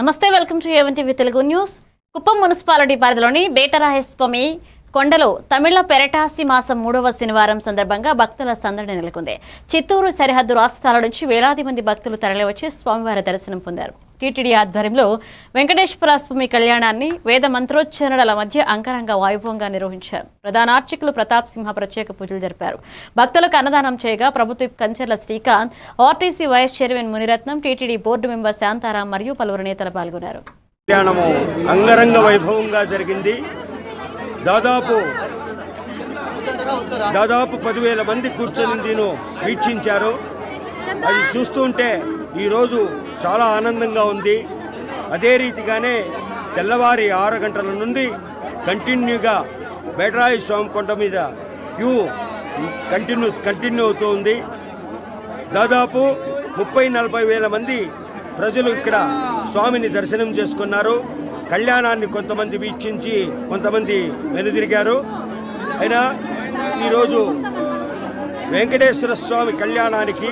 నమస్తే, welcome to A1 TV Telugu news. Kuppam municipality పరిధిలోని బేటరాయస్వామి కొండలో తమిళ పెరటాసి మాసం 3వ శనివారం సందర్భంగా భక్తుల సందడి నెలకొంది. చిత్తూరు సరిహద్దు రాష్ట్రాల నుంచి వేలాది మంది భక్తులు తరలివచ్చి స్వామివారి దర్శనం పొందారు. టీటీడీ ఆధ్వర్యంలో వెంకటేశ్వర స్వామి కళ్యాణాన్ని వేద మంత్రోచ్చరణల మధ్య అంగరంగ వైభవంగా నిర్వహించారు. ప్రధాన అర్చకులు ప్రతాప్ సింహ ప్రత్యేక పూజలు జరిపారు. భక్తులకు అన్నదానం చేయగా ప్రభుత్వ Kancherla Srikanth, RTC vice chairman Muniratnam, TTD board member Shantaram మరియు పలువురు నేతలు పాల్గొన్నారు. కళ్యాణము అంగరంగ వైభవంగా జరిగింది. దాదాపు 10,000 మంది కూర్చొని దీన్ని వీక్షించారు. అది చూస్తుంటే ఈరోజు చాలా ఆనందంగా ఉంది. అదే రీతిగానే తెల్లవారి 6 గంటల నుండి కంటిన్యూగా బేటరాయి స్వామి కొండ మీద క్యూ కంటిన్యూ అవుతుంది. దాదాపు 30-40 వేల మంది ప్రజలు ఇక్కడ స్వామిని దర్శనం చేసుకున్నారు. కళ్యాణాన్ని కొంతమంది వీక్షించి కొంతమంది వెనుదిరిగారు. అయినా ఈరోజు వెంకటేశ్వర స్వామి కళ్యాణానికి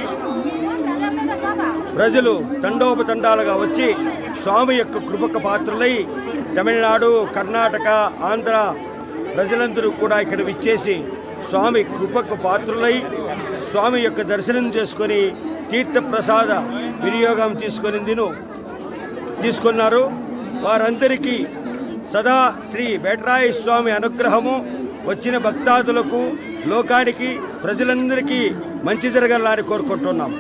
ప్రజలు తండోపతండాలుగా వచ్చి స్వామి యొక్క కృపకు పాత్రులై తమిళనాడు, కర్ణాటక, ఆంధ్ర ప్రజలందరూ కూడా ఇక్కడ విచ్చేసి స్వామి కృపకు పాత్రులై స్వామి యొక్క దర్శనం చేసుకొని తీర్థప్రసాద వినియోగం తీసుకున్నారు. వారందరికీ సదా శ్రీ బేటరాయి స్వామి అనుగ్రహము వచ్చిన భక్తాదులకు, లోకానికి, ప్రజలందరికీ మంచి జరగాలని కోరుకుంటున్నాం.